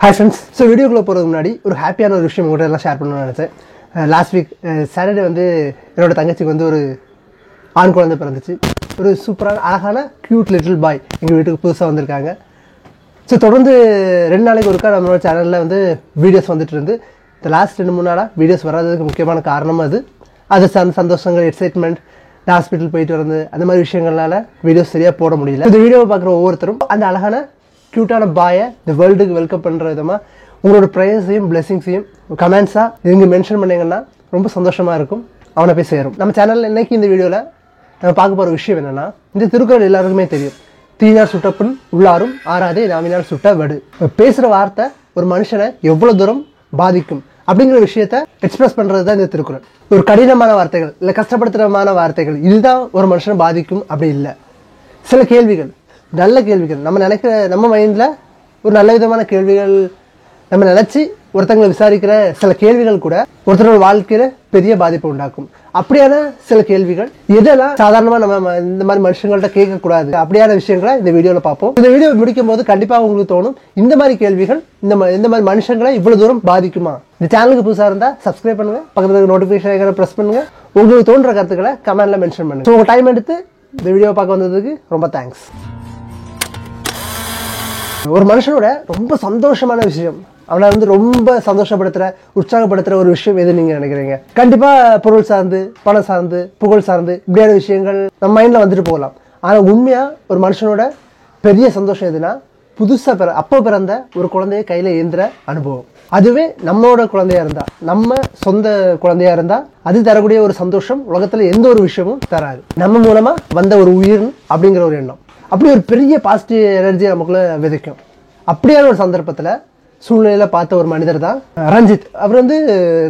Hi friends. So வீடியோக்குள்ள போறதுக்கு முன்னாடி ஒரு ஹாப்பியான ஒரு விஷயம் உங்ககிட்ட எல்லாம் ஷேர் பண்ணணும்னு நினைச்சேன். லாஸ்ட் வீக் சாட்டர்டே வந்து என்னோட தங்கச்சிக்கு வந்து ஒரு ஆண் குழந்தை பிறந்துச்சு. ஒரு சூப்பரான அழகான கியூட் லிட்டில் பாய் எங்கள் வீட்டுக்கு புதுசாக வந்திருக்காங்க. ஸோ தொடர்ந்து 2 நாளைக்கு ஒருக்கா நம்மளோட சேனலில் வந்து வீடியோஸ் வந்துட்டு இருந்து இந்த லாஸ்ட் 2-3 நாளாக வீடியோஸ் வராததுக்கு முக்கியமான காரணம் அது சந்தோஷங்கள், எக்ஸைட்மெண்ட், ஹாஸ்பிட்டல் போயிட்டு வந்து அந்த மாதிரி விஷயங்கள்னால வீடியோஸ் சரியாக போட முடியல. இந்த வீடியோவை பார்க்குற ஒவ்வொருத்தரும் அந்த அழகான க்யூட்டான பாயை இந்த வேர்ல்டுக்கு வெல்கம் பண்ணுற விதமாக உங்களோட ப்ரேயர்ஸையும் பிளெஸிங்ஸையும் கமெண்ட்ஸாக இங்கே மென்ஷன் பண்ணிங்கன்னா ரொம்ப சந்தோஷமாக இருக்கும். அவனை போய் சேரும். நம்ம சேனலில் இன்றைக்கி இந்த வீடியோவில் நம்ம பார்க்க போகிற விஷயம் என்னென்னா, இந்த திருக்குறள் எல்லாருக்குமே தெரியும். தீயினால் சுட்டப்புண் உள்ளாரும் ஆறாதே நாவினால் சுட்ட வடு. பேசுகிற வார்த்தை ஒரு மனுஷனை எவ்வளோ தூரம் பாதிக்கும் அப்படிங்கிற விஷயத்த எக்ஸ்பிரஸ் பண்ணுறது தான் இந்த திருக்குறள். ஒரு கடினமான வார்த்தைகள் இல்லை கஷ்டப்படுத்துகிறமான வார்த்தைகள் இதுதான் ஒரு மனுஷனை பாதிக்கும் அப்படி இல்லை. சில கேள்விகள், நல்ல கேள்விகள், நம்ம மைண்டில் ஒரு நல்ல விதமான கேள்விகள் நம்ம நினச்சி ஒருத்தங்களை விசாரிக்கிற சில கேள்விகள் கூட ஒருத்தரோட வாழ்க்கையில் பெரிய பாதிப்பை உண்டாக்கும். அப்படியான சில கேள்விகள் எதெல்லாம் சாதாரணமாக நம்ம இந்த மாதிரி மனுஷங்கள்ட்ட கேட்கக்கூடாது அப்படியான விஷயங்களை இந்த வீடியோவில் பார்ப்போம். இந்த வீடியோ முடிக்கும் போது கண்டிப்பாக உங்களுக்கு தோணும், இந்த மாதிரி கேள்விகள் இந்த மாதிரி மனுஷங்களை இவ்வளோ தூரம் பாதிக்குமா? இந்த சேனலுக்கு புதுசாக இருந்தால் சப்ஸ்கிரைப் பண்ணுங்கள், பக்கத்தில் நோட்டிஃபிகேஷன் ஐக்கானை ப்ரெஸ் பண்ணுங்கள், உங்களுக்கு தோன்ற கருத்துக்களை கமெண்ட்டில் மென்ஷன் பண்ணுங்கள். ஸோ உங்கள் டைம் எடுத்து இந்த வீடியோவை பார்க்க வந்ததுக்கு ரொம்ப தேங்க்ஸ். ஒரு மனுஷனோட ரொம்ப சந்தோஷமான விஷயம், அவனை வந்து ரொம்ப சந்தோஷப்படுத்துகிற உற்சாகப்படுத்துகிற ஒரு விஷயம் எது நீங்கள் நினைக்கிறீங்க? கண்டிப்பாக பொருள் சார்ந்து, பணம் சார்ந்து, புகழ் சார்ந்து இப்படியான விஷயங்கள் நம்ம மைண்டில் வந்துட்டு போகலாம். ஆனால் உண்மையாக ஒரு மனுஷனோட பெரிய சந்தோஷம் எதுனா, புதுசாக அப்போ பிறந்த ஒரு குழந்தைய கையில் ஏந்திர அனுபவம். அதுவே நம்மளோட குழந்தையா இருந்தால், நம்ம சொந்த குழந்தையா இருந்தால் அது தரக்கூடிய ஒரு சந்தோஷம் உலகத்தில் எந்த ஒரு விஷயமும் தராது. நம்ம மூலமாக வந்த ஒரு உயிர் அப்படிங்கிற ஒரு எண்ணம் அப்படி ஒரு பெரிய பாசிட்டிவ் எனர்ஜியை நமக்குள்ள விதைக்கும். அப்படியான ஒரு சந்தர்ப்பத்தில் சூழ்நிலையில் பார்த்த ஒரு மனிதர் தான் ரஞ்சித். அவர் வந்து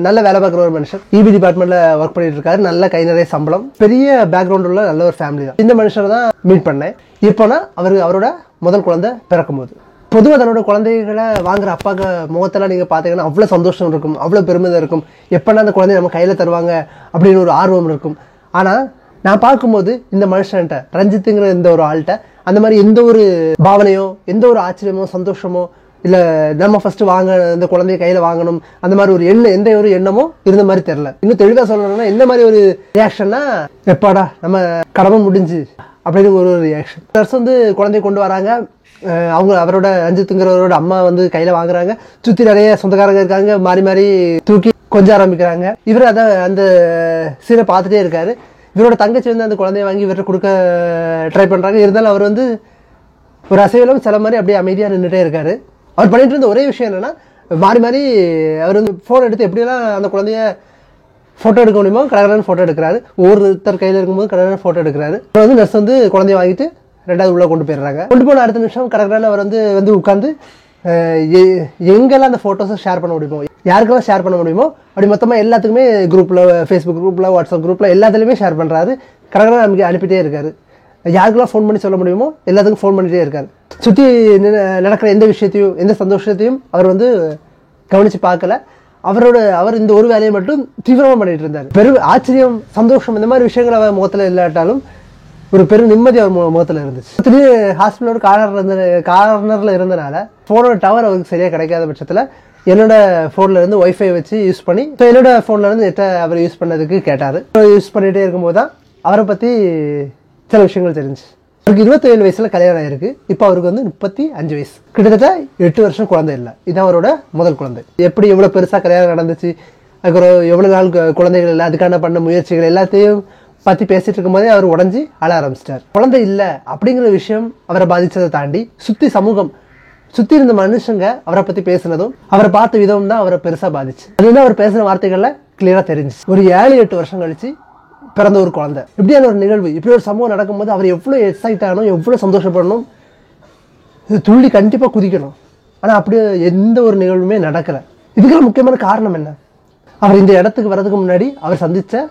நல்ல வேலை பார்க்குற ஒரு மனுஷன். இபி டிபார்ட்மெண்ட்டில் ஒர்க் பண்ணிட்டு இருக்காரு. நல்ல கை நிறைய சம்பளம், பெரிய பேக்ரவுண்ட் உள்ள நல்ல ஒரு ஃபேமிலி தான். இந்த மனுஷரை தான் மீட் பண்ணேன். இப்போனா அவரோட முதல் குழந்தை பிறக்கும் போது பொதுவாக தன்னோட குழந்தைகளை வாங்குற அப்பாக்க முகத்தெல்லாம் நீங்கள் பார்த்தீங்கன்னா அவ்வளோ சந்தோஷம் இருக்கும், அவ்வளோ பெருமிதம் இருக்கும். எப்போனா அந்த குழந்தைய நம்ம கையில் தருவாங்க அப்படின்னு ஒரு ஆர்வம் இருக்கும். ஆனால் நான் பார்க்கும்போது இந்த மனுஷன்ட்ட, ரஞ்சித்துங்கிற இந்த ஒரு ஆள்கிட்ட அந்த மாதிரி எந்த ஒரு பாவனையோ, எந்த ஒரு ஆச்சரியமோ, சந்தோஷமோ, இல்லை நம்ம ஃபஸ்ட்டு இந்த குழந்தைய கையில் வாங்கணும் அந்த மாதிரி ஒரு எந்த ஒரு எண்ணமோ இருந்த மாதிரி தெரில. இன்னும் தெளிவாக சொல்லணும்னா எந்த மாதிரி ஒரு ரியாக்ஷன்னா, எப்பாடா நம்ம கடமை முடிஞ்சு அப்படின்னு ஒரு ரியாக்ஷன். நர்ஸ் வந்து குழந்தைய கொண்டு வராங்க. அவரோட ரஞ்சித்துங்கிறவரோட அம்மா வந்து கையில் வாங்குறாங்க. சுற்றி நிறைய சொந்தக்காரங்க இருக்காங்க. மாறி மாறி தூக்கி கொஞ்சம் ஆரம்பிக்கிறாங்க. இவர் அந்த சீனை பார்த்துட்டே இருக்காரு. இவரோட தங்கச்சி வந்து அந்த குழந்தைய வாங்கி இவர்கிட்ட கொடுக்க ட்ரை பண்ணுறாங்க. இருந்தாலும் அவர் வந்து ஒரு அசைவிலும் சில மாதிரி அப்படியே அமைதியாக நின்றுட்டே இருக்காரு. அவர் பண்ணிட்டு இருந்த ஒரே விஷயம் என்னன்னா, மாறி மாறி அவர் வந்து ஃபோன் எடுத்து எப்படியெல்லாம் அந்த குழந்தைய ஃபோட்டோ எடுக்க முடியுமோ கடற்கரை ஃபோட்டோ எடுக்கிறாரு. ஒவ்வொருத்தர் கையில் இருக்கும்போது கடற்கரை ஃபோட்டோ எடுக்கிறாரு. அவர் வந்து நர்ஸ் வந்து குழந்தைய வாங்கிட்டு 2வது உள்ளே கொண்டு போயிடுறாங்க. கொண்டு போன அடுத்த நிமிஷம் கடற்கரையில் அவர் வந்து உட்காந்து எங்கெல்லாம் அந்த ஃபோட்டோஸை ஷேர் பண்ண முடியுமோ, யாருக்கெல்லாம் ஷேர் பண்ண முடியுமோ அப்படி மொத்தமாக எல்லாத்துக்குமே குரூப்பில், ஃபேஸ்புக் குரூப்பில், வாட்ஸ்அப் குரூப்பில் எல்லாத்துலேயுமே ஷேர் பண்ணுறாரு. கடற்கரை நமக்கு அனுப்பிட்டே இருக்காரு. யாருக்கெல்லாம் ஃபோன் பண்ணி சொல்ல முடியுமோ எல்லாத்துக்கும் ஃபோன் பண்ணிகிட்டே இருக்காரு. சுற்றி நடக்கிற எந்த விஷயத்தையும், எந்த சந்தோஷத்தையும் அவர் வந்து கவனித்து பார்க்கல. அவர் இந்த ஒரு வேலையை மட்டும் தீவிரமாக பண்ணிகிட்டு இருந்தார். பெரும் ஆச்சரியம், சந்தோஷம் இந்த மாதிரி விஷயங்கள் அவர் முகத்தில் இல்லாட்டாலும் ஒரு பெரும் நிம்மதி அவர் முகத்தில் இருந்துச்சு. திடீர்னு ஹாஸ்பிட்டலோட கார்னரில் இருந்தனால ஃபோனோட டவர் அவருக்கு சரியாக கிடைக்காத பட்சத்தில் என்னோட ஃபோனில் இருந்து ஒய்ஃபை வச்சு யூஸ் பண்ணி, இப்போ என்னோட ஃபோனில் இருந்து நெட்டை அவர் யூஸ் பண்ணதுக்கு கேட்டார். யூஸ் பண்ணிகிட்டே இருக்கும்போது தான் அவரை பற்றி சில விஷயங்கள் தெரிஞ்சு. அவருக்கு 27 வயசில் கல்யாணம் ஆயிருக்கு. இப்போ அவருக்கு வந்து 35 வயசு. கிட்டத்தட்ட 8 வருஷம் குழந்தை இல்லை. இதுதான் அவரோட முதல் குழந்தை. எப்படி எவ்வளோ பெருசாக கல்யாணம் நடந்துச்சு, அதுக்கப்புறம் எவ்வளோ நாள் குழந்தைகள் இல்லை, அதுக்கான பண்ண முயற்சிகள் எல்லாத்தையும் பற்றி பேசிட்டு இருக்கும் போதே அவர் உடஞ்சி அழ ஆரம்பிச்சிட்டார். குழந்தை இல்லை அப்படிங்கிற விஷயம் அவரை பாதிச்சதை தாண்டி சுற்றி இருந்த மனுஷங்க அவரை பற்றி பேசினதும் அவரை பார்த்த விதம் தான் அவரை பெருசாக பாதிச்சு. அது வந்து அவர் பேசின வார்த்தைகளில் கிளியராக தெரிஞ்சிச்சு. ஒரு 7-8 வருஷம் கழிச்சு பிறந்த ஒரு குழந்தை, இப்படியான ஒரு நிகழ்வு, இப்படி ஒரு சம்பவம் நடக்கும்போது அவர் எவ்வளோ எக்ஸைட் ஆகணும், எவ்வளோ சந்தோஷப்படணும், இது துள்ளி கண்டிப்பாக குதிக்கணும். ஆனால் அப்படியே எந்த ஒரு நிகழ்வுமே நடக்கலை. இதுக்கெல்லாம் முக்கியமான காரணம் என்ன? அவர் இந்த இடத்துக்கு வர்றதுக்கு முன்னாடி அவர் சந்தித்த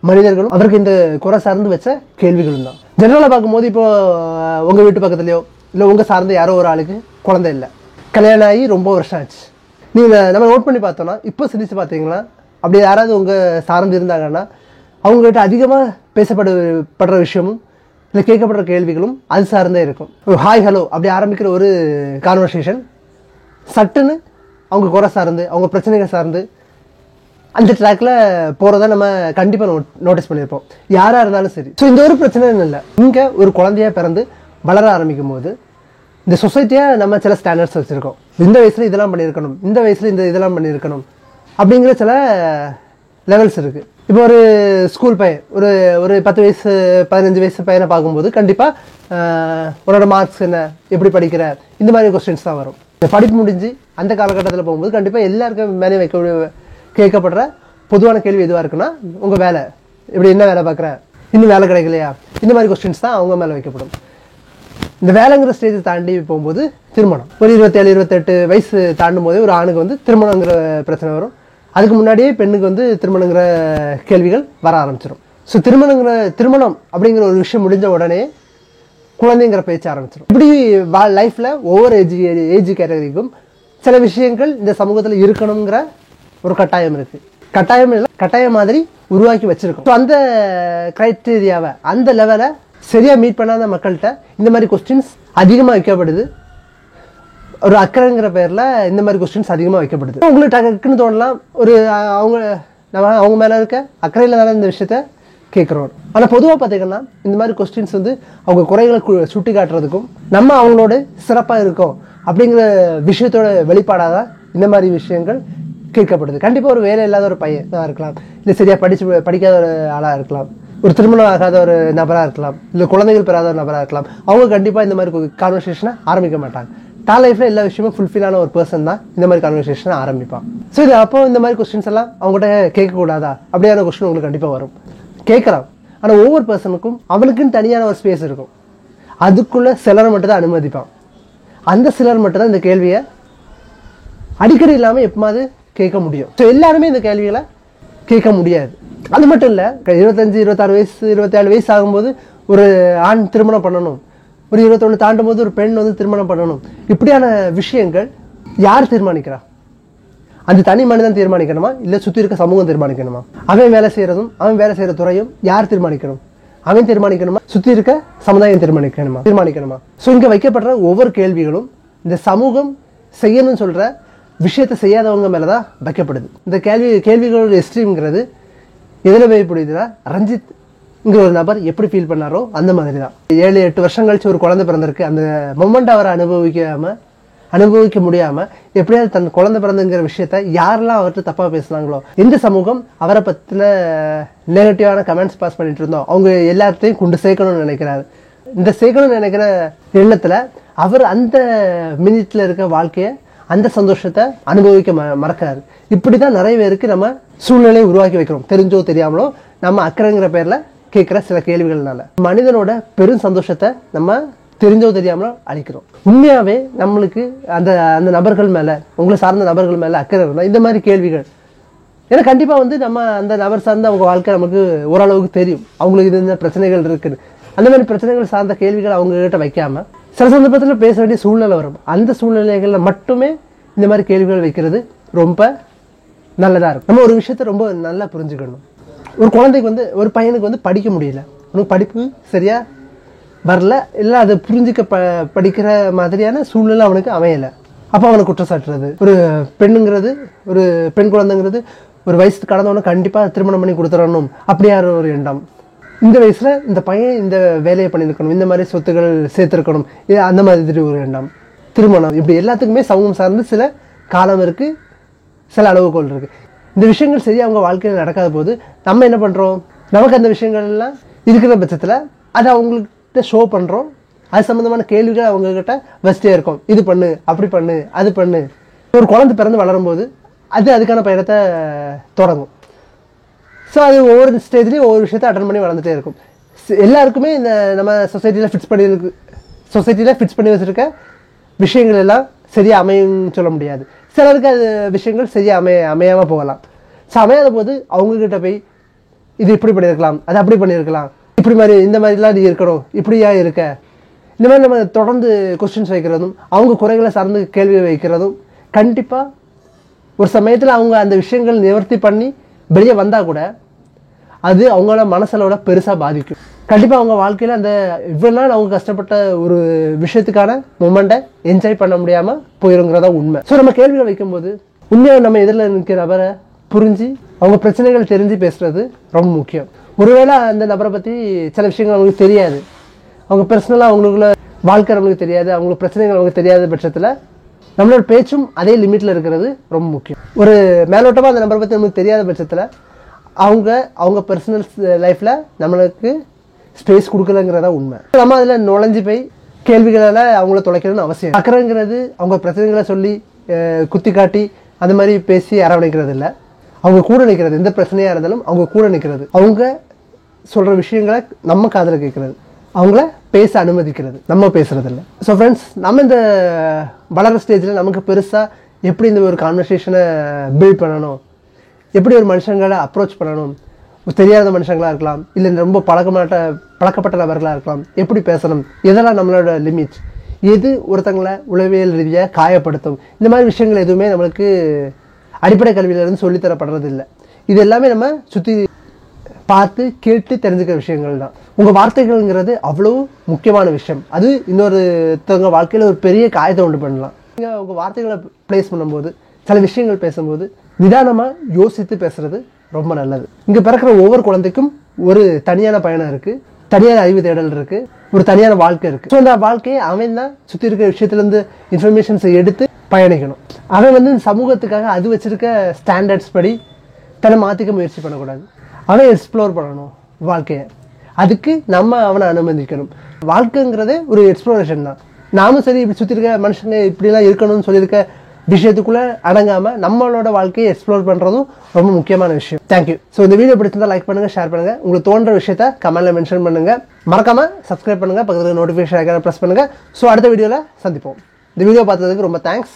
மனிதர்களும் அவருக்கு இந்த குறை சார்ந்து வச்ச கேள்விகளும் தான். ஜெனரலாக பார்க்கும்போது இப்போ உங்கள் வீட்டு பக்கத்துலையோ இல்லை உங்கள் சார்ந்த யாரோ ஒரு ஆளுக்கு குழந்தை இல்லை, கல்யாணம் ஆகி ரொம்ப வருஷம் ஆச்சு. நீங்கள் நம்ம நோட் பண்ணி பார்த்தோன்னா, இப்போ சிந்திச்சு பார்த்தீங்களா, அப்படி யாராவது உங்கள் சார்ந்து இருந்தாங்கன்னா அவங்ககிட்ட அதிகமாக பேசப்படுற விஷயமும் இல்லை கேட்கப்படுற கேள்விகளும் அது சார்ந்தே இருக்கும். ஹாய் ஹலோ அப்படி ஆரம்பிக்கிற ஒரு கான்வர்சேஷன் சட்டுன்னு அவங்க குறை சார்ந்து அவங்க பிரச்சனைகள் சார்ந்து அந்த ட்ராக்ல போகிறத நம்ம கண்டிப்பாக நோட்டீஸ் பண்ணியிருப்போம், யாராக இருந்தாலும் சரி. ஸோ இந்த ஒரு பிரச்சனைன்னு இல்லை, இங்கே ஒரு குழந்தையா பிறந்து வளர ஆரம்பிக்கும் போது இந்த சொசைட்டியாக நம்ம சில ஸ்டாண்டர்ட்ஸ் வச்சுருக்கோம். இந்த வயசில் இதெல்லாம் பண்ணியிருக்கணும், இந்த வயசில் இதெல்லாம் பண்ணியிருக்கணும் அப்படிங்கிற சில லெவல்ஸ் இருக்குது. இப்போ ஒரு ஸ்கூல் பையன் ஒரு ஒரு 10 வயசு 15 வயசு பையனை பார்க்கும்போது கண்டிப்பாக உன்னோட மார்க்ஸ் என்ன, எப்படி படிக்கிற, இந்த மாதிரி கொஸ்டின்ஸ் தான் வரும். இந்த படிப்பு முடிஞ்சு அந்த காலகட்டத்தில் போகும்போது கண்டிப்பாக எல்லாருக்கும் மேலே கேட்கப்படுற பொதுவான கேள்வி எதுவாக இருக்குன்னா, உங்கள் வேலை இப்படி, என்ன வேலை பார்க்குற, இன்னும் வேலை கிடைக்கலையா, இந்த மாதிரி கொஸ்டின்ஸ் தான் அவங்க மேலே வைக்கப்படும். இந்த வேலைங்கிற ஸ்டேஜை தாண்டி போகும்போது திருமணம், ஒரு 27 28 வயசு தாண்டும் போதே ஒரு ஆணுக்கு வந்து திருமணங்கிற பிரச்சனை வரும். அதுக்கு முன்னாடியே பெண்ணுக்கு வந்து திருமணங்கிற கேள்விகள் வர ஆரம்பிச்சிடும். ஸோ திருமணம் அப்படிங்கிற ஒரு விஷயம் முடிஞ்ச உடனே குழந்தைங்கிற பேச்சு ஆரம்பிச்சிடும். இப்படி லைஃப்பில் ஒவ்வொரு ஏஜ் கேட்டகரிக்கும் சில விஷயங்கள் இந்த சமூகத்தில் இருக்கணுங்கிற ஒரு கட்டாயம் இருக்குது. கட்டாயம் இல்லை, கட்டாயம் மாதிரி உருவாக்கி வச்சிருக்கோம். ஸோ அந்த க்ரைட்டீரியாவை, அந்த லெவலை சரியாக மீட் பண்ணாத மக்கள்கிட்ட இந்த மாதிரி கொஸ்டின்ஸ் அதிகமாக வைக்கப்படுது. ஒரு அக்கறைங்கிற பேரில் இந்த மாதிரி கொஸ்டின்ஸ் அதிகமாக வைக்கப்படுது. உங்களுக்கு டக்குன்னு தோணலாம், ஒரு அவங்க மேலே இருக்க அக்கறையில் தானே இந்த விஷயத்த கேட்குறோம். ஆனால் பொதுவாக பார்த்தீங்கன்னா இந்த மாதிரி கொஸ்டின்ஸ் வந்து அவங்க குறைகளை சுட்டி காட்டுறதுக்கும் நம்ம அவங்களோட சிறப்பாக இருக்கோம் அப்படிங்கிற விஷயத்தோட வெளிப்பாடாக தான் இந்த மாதிரி விஷயங்கள் கேட்கப்படுது. கண்டிப்பாக ஒரு வேலை இல்லாத ஒரு பையனாக இருக்கலாம், இல்லை சரியாக படிக்காத ஒரு ஆளாக இருக்கலாம், ஒரு திருமணம் ஆகாத ஒரு நபராக இருக்கலாம், இல்லை குழந்தைகள் பெறாத ஒரு நபராக இருக்கலாம். அவங்க கண்டிப்பாக இந்த மாதிரி கான்வர்சேஷனை ஆரம்பிக்க மாட்டாங்க. தான் லைஃப்பில் எல்லா விஷயமும் ஃபுல்ஃபில்லான ஒரு பர்சன் தான் இந்த மாதிரி கான்வர்சேஷனை ஆரம்பிப்பான். ஸோ இது அப்போ இந்த மாதிரி கொஸ்டின்ஸ் எல்லாம் அவங்ககிட்ட கேட்கக்கூடாதா அப்படியான கொஸ்டின் உங்களுக்கு கண்டிப்பாக வரும். கேட்கலாம், ஆனால் ஒவ்வொரு பர்சனுக்கும் அவனுக்குன்னு தனியான ஒரு ஸ்பேஸ் இருக்கும். அதுக்குள்ளே சிலரை மட்டும் தான் அனுமதிப்பான். அந்த சிலர் மட்டும் தான் இந்த கேள்வியை அடிக்கடி இல்லாமல் எப்போது கேட்க முடியும். ஸோ எல்லாருமே இந்த கேள்விகளை கேட்க முடியாது. அது மட்டும் இல்லை, 25 26 வயசு 27 வயசு ஆகும்போது ஒரு ஆண் திருமணம் பண்ணணும், ஒரு 21 தாண்டும் போது ஒரு பெண் வந்து திருமணம் பண்ணணும். இப்படியான விஷயங்கள் யார் தீர்மானிக்கிறா? அந்த தனி மனிதன் தீர்மானிக்கணுமா, இல்லை சுற்றி இருக்க சமூகம் தீர்மானிக்கணுமா? அவன் வேலை செய்கிறதும் அவன் வேலை செய்கிற துறையும் யார் தீர்மானிக்கணும்? அவன் தீர்மானிக்கணுமா, சுற்றி இருக்க சமுதாயம் தீர்மானிக்கணுமா? ஸோ இங்கே வைக்கப்படுற ஒவ்வொரு கேள்விகளும் இந்த சமூகம் செய்யணும்னு சொல்கிற விஷயத்தை செய்யாதவங்க மேலே தான் வைக்கப்படுது. இந்த கேள்விகளோட எக்ஸ்ட்ரீம்ங்கிறது எதில் போய் புரியுதுன்னா, ரஞ்சித்ங்கிற ஒரு நபர் எப்படி ஃபீல் பண்ணாரோ அந்த மாதிரி தான். 7-8 வருஷம் கழிச்சு ஒரு குழந்தை பிறந்திருக்கு, அந்த மொமெண்ட் அவரை அனுபவிக்க முடியாமல் எப்படியாவது தன் குழந்தை பிறந்துங்கிற விஷயத்த யாரெல்லாம் அவர்கிட்ட தப்பாக பேசுனாங்களோ, இந்த சமூகம் அவரை பற்றின நெகட்டிவான கமெண்ட்ஸ் பாஸ் பண்ணிட்டு இருந்தோம், அவங்க எல்லாத்தையும் கொண்டு சேர்க்கணும்னு நினைக்கிறாரு. இந்த சேர்க்கணும்னு நினைக்கிற எண்ணத்தில் அவர் அந்த மினிட்ல இருக்க வாழ்க்கையை, அந்த சந்தோஷத்தை அனுபவிக்க மறக்கிறாரு. இப்படி தான் நிறைய பேருக்கு நம்ம சூழ்நிலையை உருவாக்கி வைக்கிறோம், தெரிஞ்சோ தெரியாமலோ நம்ம அக்கறைங்கிற பேரில் கேட்குற சில கேள்விகள்னால மனிதனோட பெரும் சந்தோஷத்தை நம்ம தெரிஞ்சோ தெரியாமலோ அழிக்கிறோம். உண்மையாகவே நம்மளுக்கு அந்த அந்த நபர்கள் மேலே, உங்களை சார்ந்த நபர்கள் மேலே அக்கறை இருந்தால் இந்த மாதிரி கேள்விகள், ஏன்னா கண்டிப்பாக வந்து நம்ம அந்த நபர் சார்ந்த அவங்க வாழ்க்கை நமக்கு ஓரளவுக்கு தெரியும், அவங்களுக்கு இது இந்த பிரச்சனைகள் இருக்குன்னு. அந்த மாதிரி பிரச்சனைகள் சார்ந்த கேள்விகள் அவங்ககிட்ட வைக்காமல் சில சந்தர்ப்பத்தில் பேச வேண்டிய சூழ்நிலை வரும். அந்த சூழ்நிலைகளில் மட்டுமே இந்த மாதிரி கேள்விகள் வைக்கிறது ரொம்ப நல்லதாக இருக்கும். நம்ம ஒரு விஷயத்த ரொம்ப நல்லா புரிஞ்சுக்கணும். ஒரு குழந்தைக்கு வந்து, ஒரு பையனுக்கு வந்து படிக்க முடியல, உனக்கு படிப்பு சரியாக வரல, இல்லை அதை படிக்கிற மாதிரியான சூழ்நிலை அவனுக்கு அமையலை, அப்போ அவனை குற்றம் சாட்டுறது. ஒரு பெண்ணுங்கிறது, ஒரு பெண் குழந்தைங்கிறது ஒரு வயசு கடந்தவனை கண்டிப்பாக திருமணம் பண்ணி கொடுத்துடணும் அப்படியார ஒரு எண்ணம். இந்த வயசில் இந்த பையன் இந்த வேலையை பண்ணியிருக்கணும், இந்த மாதிரி சொத்துக்கள் சேர்த்துருக்கணும், இது அந்த மாதிரி ஒரு எண்ணம். திருமணம் இப்படி எல்லாத்துக்குமே சமூகம் சார்ந்து சில காலம் இருக்குது, சில அளவுகோல் இருக்குது. இந்த விஷயங்கள் சரி அவங்க வாழ்க்கையில் நடக்காத போது நம்ம என்ன பண்ணுறோம், நமக்கு அந்த விஷயங்கள்லாம் இருக்கிற பட்சத்தில் அதை அவங்கள்ட்ட ஷோ பண்ணுறோம். அது சம்மந்தமான கேள்விகள் அவங்கக்கிட்ட வச்சுட்டே இருக்கும். இது பண்ணு, அப்படி பண்ணு, அது பண்ணு. ஒரு குழந்தை பிறந்து வளரும்போது அதுக்கான பயணத்தை தொடங்கும். ஸோ அது ஒவ்வொரு ஸ்டேஜ்லேயும் ஒவ்வொரு விஷயத்தை அட்டன் பண்ணி வளர்ந்துட்டே இருக்கும். எல்லாருக்குமே இந்த நம்ம சொசைட்டியில் ஃபிக்ஸ் பண்ணி வச்சுருக்க விஷயங்கள் எல்லாம் சரியாக அமையும்னு சொல்ல முடியாது. சிலருக்கு அது விஷயங்கள் சரியாக அமையாமல் போகலாம். ஸோ அமையாத போது அவங்கக்கிட்ட போய் இது இப்படி பண்ணியிருக்கலாம், அது அப்படி பண்ணியிருக்கலாம், இப்படி மாதிரி இந்த மாதிரிலாம் நீ இருக்கணும், இப்படியா இருக்க, இந்த மாதிரி நம்ம தொடர்ந்து கொஸ்டின்ஸ் வைக்கிறதும் அவங்க குறைகளை சார்ந்து கேள்வி வைக்கிறதும் கண்டிப்பாக ஒரு சமயத்தில் அவங்க அந்த விஷயங்கள் நிவர்த்தி பண்ணி வெளியே வந்தால் கூட அது அவங்களோட மனசளவோட பெருசாக பாதிக்கும். கண்டிப்பாக அவங்க வாழ்க்கையில் அந்த இவ்வளோ நாள் அவங்க கஷ்டப்பட்ட ஒரு விஷயத்துக்கான மொமெண்ட்டை என்ஜாய் பண்ண முடியாமல் போயிருங்கிறதா உண்மை. ஸோ நம்ம கேள்விகள் வைக்கும்போது உண்மையாக நம்ம எதிரில் இருக்கிற நபரை புரிஞ்சு அவங்க பிரச்சனைகள் தெரிஞ்சு பேசுகிறது ரொம்ப முக்கியம். ஒருவேளை அந்த நபரை பற்றி சில விஷயங்கள் அவங்களுக்கு தெரியாது, அவங்க பர்சனலாக அவங்களுக்குள்ள வாழ்க்கை நம்மளுக்கு தெரியாது, அவங்களுக்கு பிரச்சனைகள் அவங்களுக்கு தெரியாத பட்சத்தில் நம்மளோட பேச்சும் அதே லிமிட்டில் இருக்கிறது ரொம்ப முக்கியம். ஒரு மேலோட்டமாக அந்த நபரை பற்றி நமக்கு தெரியாத பட்சத்தில் அவங்க பர்சனல் லைஃப்பில் நம்மளுக்கு ஸ்பேஸ் கொடுக்கலங்கிறதா உண்மை. நம்ம அதில் நுழைஞ்சு போய் கேள்விகளால் அவங்கள தொலைக்கணும்னு அவசியம். அக்கறைங்கிறது அவங்க பிரச்சனைகளை சொல்லி குத்தி காட்டி அந்த மாதிரி பேசி அரவணைக்கிறது இல்லை, அவங்க கூட நிற்கிறது. எந்த பிரச்சனையாக இருந்தாலும் அவங்க கூட நிற்கிறது, அவங்க சொல்கிற விஷயங்களை நம்ம காதில் கேட்குறது, அவங்கள பேச அனுமதிக்கிறது, நம்ம பேசுறது இல்லை. ஸோ ஃப்ரெண்ட்ஸ், நம்ம இந்த வளர ஸ்டேஜில் நமக்கு பெருசாக எப்படி இந்த ஒரு கான்வர்சேஷனை பில்ட் பண்ணணும், எப்படி ஒரு மனுஷங்களை அப்ரோச் பண்ணணும், தெரியாத மனுஷங்களாக இருக்கலாம், இல்லை ரொம்ப பழக்கப்பட்ட நபர்களாக இருக்கலாம், எப்படி பேசணும், எதெல்லாம் நம்மளோட லிமிட்ஸ், எது ஒருத்தங்களை உளவியல் ரீதியாக காயப்படுத்தும், இந்த மாதிரி விஷயங்கள் எதுவுமே நம்மளுக்கு அடிப்படை கல்வியிலேருந்து சொல்லித்தரப்படுறது இல்லை. இது எல்லாமே நம்ம சுற்றி பார்த்து கேட்டு தெரிஞ்சுக்கிற விஷயங்கள் தான். உங்கள் வார்த்தைகள்ங்கிறது அவ்வளோ முக்கியமான விஷயம். அது இன்னொருத்தவங்க வாழ்க்கையில் ஒரு பெரிய காயத்தை உண்டு பண்ணலாம். நீங்கள் உங்கள் வார்த்தைகளை ப்ளேஸ் பண்ணும்போது, சில விஷயங்கள் பேசும்போது நிதானமாக யோசித்து பேசுகிறது ரொம்ப நல்லது. இங்கே பிறக்கிற ஒவ்வொரு குழந்தைக்கும் ஒரு தனியான பயணம் இருக்குது, தனியான அறிவு தேடல் இருக்குது, ஒரு தனியான வாழ்க்கை இருக்குது. ஸோ அந்த வாழ்க்கையை அவன் தான் சுற்றி இருக்கிற விஷயத்துலேருந்து இன்ஃபர்மேஷன்ஸை எடுத்து பயணிக்கணும். அவன் வந்து சமூகத்துக்காக அது வச்சுருக்க ஸ்டாண்டர்ட்ஸ் படி தன்னை மாற்றிக்க முயற்சி பண்ணக்கூடாது. அவன் எக்ஸ்ப்ளோர் பண்ணணும் வாழ்க்கையை. அதுக்கு நம்ம அவனை அனுமதிக்கணும். வாழ்க்கைங்கிறதே ஒரு எக்ஸ்ப்ளோரேஷன் தான். நாமும் சரி இப்படி சுற்றி இருக்க மனுஷங்க இப்படிலாம் இருக்கணும்னு சொல்லியிருக்க விஷயத்துக்குள்ளே அடங்காமல் நம்மளோட வாழ்க்கையை எக்ஸ்ப்ளோர் பண்ணுறதும் ரொம்ப முக்கியமான விஷயம். தேங்க்யூ. ஸோ இந்த வீடியோ பிடிச்சிருந்தா லைக் பண்ணுங்கள், ஷேர் பண்ணுங்கள், உங்களுக்கு தோன்ற விஷயத்த கமெண்ட்டில் மென்ஷன் பண்ணுங்கள். மறக்காமல் சப்ஸ்கிரைப் பண்ணுங்கள், பக்கத்தில் நோட்டிஃபிகேஷன் ஐக்கானை ப்ரெஸ் பண்ணுங்கள். ஸோ அடுத்த வீடியோவில் சந்திப்போம். இந்த வீடியோ பார்த்ததுக்கு ரொம்ப தேங்க்ஸ்.